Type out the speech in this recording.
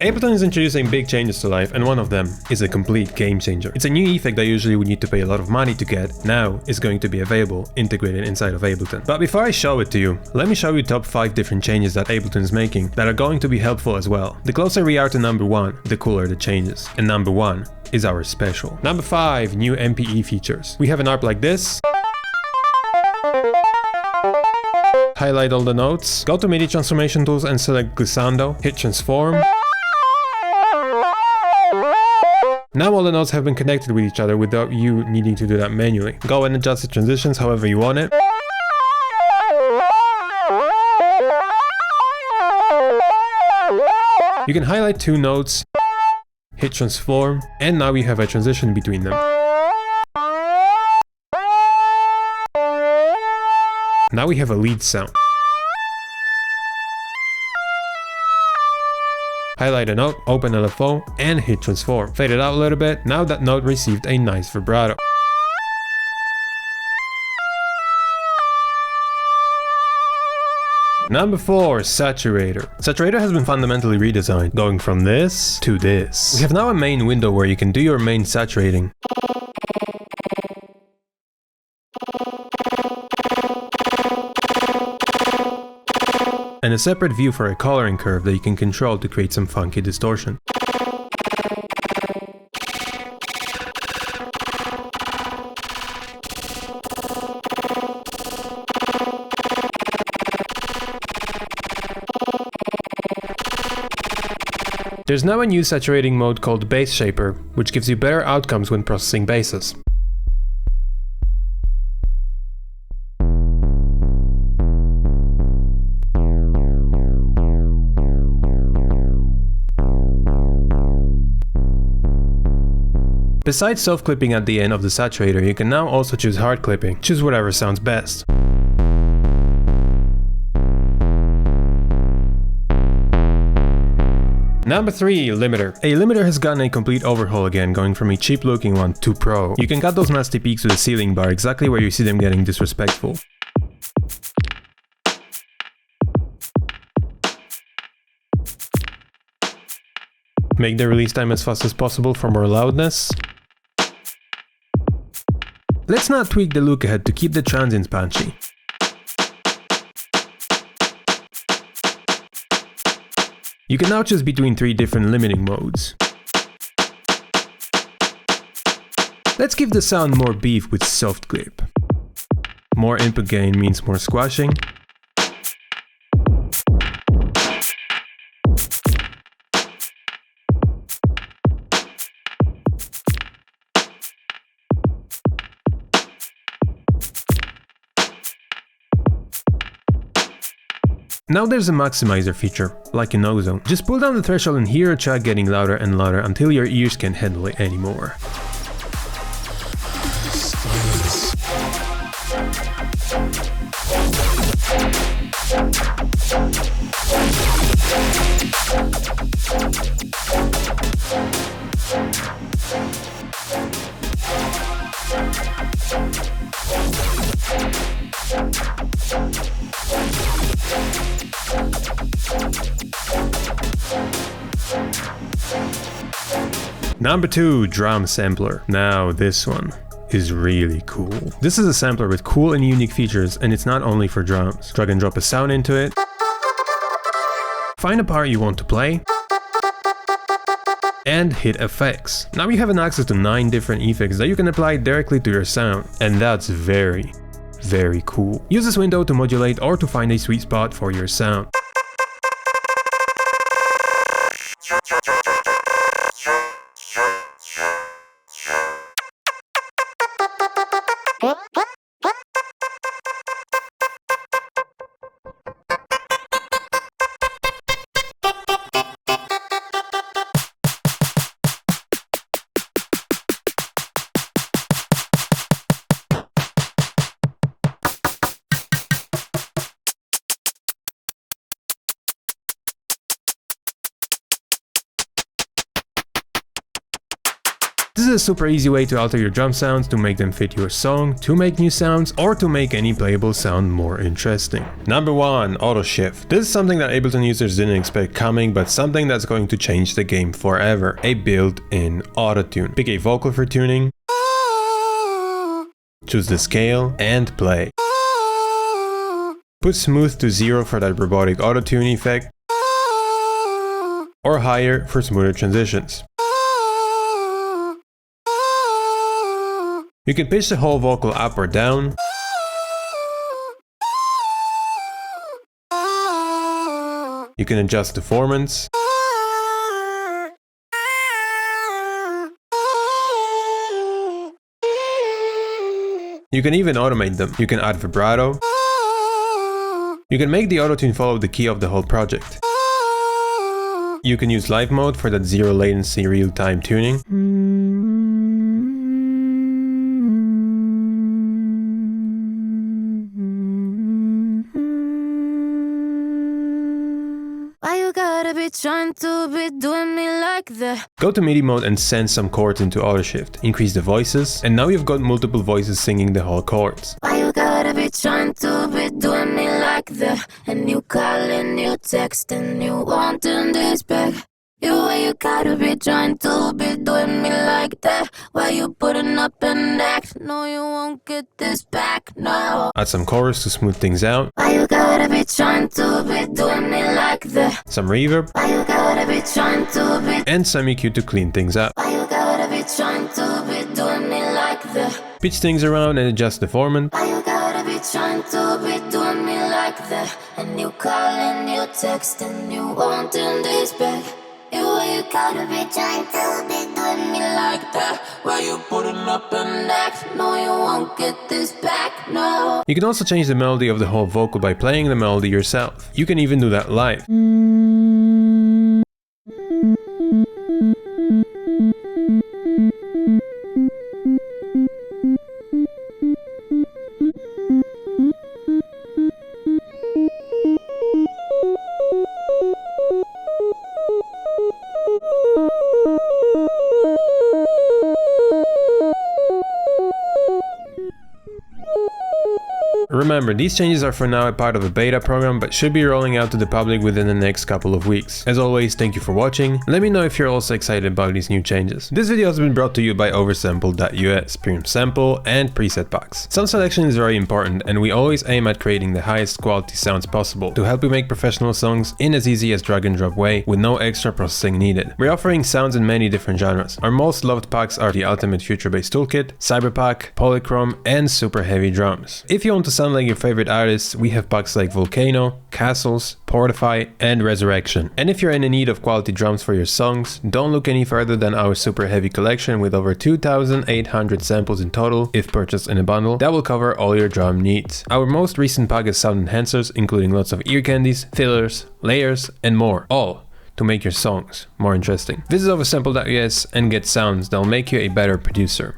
Ableton is introducing big changes to life, and one of them is a complete game changer. It's a new effect that usually we need to pay a lot of money to get, now is going to be available, integrated inside of Ableton. But before I show it to you, let me show you top 5 different changes that Ableton is making that are going to be helpful as well. The closer we are to number 1, the cooler the changes. And number 1 is our special. Number 5, new MPE features. We have an ARP like this. Highlight all the notes, go to MIDI transformation tools and select glissando, hit transform. Now all the notes have been connected with each other without you needing to do that manually. Go and adjust the transitions however you want it. You can highlight 2 notes, hit transform, and now you have a transition between them. Now we have a lead sound. Highlight a note, open LFO, and hit transform. Fade it out a little bit. Now that note received a nice vibrato. Number 4, Saturator. Saturator has been fundamentally redesigned, going from this to this. We have now a main window where you can do your main saturating. And a separate view for a coloring curve that you can control to create some funky distortion. There's now a new saturating mode called Bass Shaper, which gives you better outcomes when processing basses. Besides soft clipping at the end of the saturator, you can now also choose hard clipping. Choose whatever sounds best. Number 3, Limiter. A limiter has gotten a complete overhaul again, going from a cheap looking one to pro. You can cut those nasty peaks with a ceiling bar exactly where you see them getting disrespectful. Make the release time as fast as possible for more loudness. Let's now tweak the look ahead to keep the transients punchy. You can now choose between 3 different limiting modes. Let's give the sound more beef with soft clip. More input gain means more squashing. Now there's a maximizer feature, like in Ozone. Just pull down the threshold and hear a track getting louder and louder until your ears can't handle it anymore. Number 2, Drum Sampler. Now this one is really cool. This is a sampler with cool and unique features, and it's not only for drums. Drag and drop a sound into it. Find a part you want to play. And hit effects. Now you have an access to 9 different effects that you can apply directly to your sound. And that's very, very cool. Use this window to modulate or to find a sweet spot for your sound. This is a super easy way to alter your drum sounds to make them fit your song, to make new sounds, or to make any playable sound more interesting. Number 1. Auto Shift. This is something that Ableton users didn't expect coming, but something that's going to change the game forever. A built-in auto-tune. Pick a vocal for tuning, choose the scale, and play. Put smooth to 0 for that robotic auto-tune effect, or higher for smoother transitions. You can pitch the whole vocal up or down. You can adjust the formants. You can even automate them. You can add vibrato. You can make the autotune follow the key of the whole project. You can use live mode for that zero latency real-time tuning. Trying to be doing me like that. Go to MIDI mode and send some chords into auto shift. Increase the voices, and now you've got multiple voices singing the whole chords. Why you gotta be trying to be doing me like that? And you calling, you texting, you wanting this back. Why you gotta be trying to be doing me like that? Why you putting up an act? No, you won't get this back, no. Add some chorus to smooth things out. Why you gotta be trying to be doing me like that? Some reverb. Why you gotta be trying to be? And some EQ to clean things up. Why you gotta be trying to be doing me like that? Pitch things around and adjust the formant. Why you gotta be trying to be doing me like that? And you calling, you texting, you wanting this back. Why you gotta be trying to be doing me like that? Why you putting up an act? No, you won't get this back, no. You can also change the melody of the whole vocal by playing the melody yourself. You can even do that live. Remember, these changes are for now a part of a beta program, but should be rolling out to the public within the next couple of weeks. As always, thank you for watching. Let me know if you're also excited about these new changes. This video has been brought to you by Oversampled.us, premium sample and preset packs. Sound selection is very important, and we always aim at creating the highest quality sounds possible to help you make professional songs in as easy as drag and drop way with no extra processing needed. We're offering sounds in many different genres. Our most loved packs are the Ultimate Future Bass Toolkit, Cyberpack, Polychrome, and Super Heavy Drums. If you want to sound like your favorite artists, we have packs like Volcano, Castles, Portify, and Resurrection. And if you're in need of quality drums for your songs, don't look any further than our Super Heavy collection with over 2,800 samples in total if purchased in a bundle that will cover all your drum needs. Our most recent pack is sound enhancers, including lots of ear candies, fillers, layers, and more, all to make your songs more interesting. Visit Oversampled.us and get sounds that'll make you a better producer.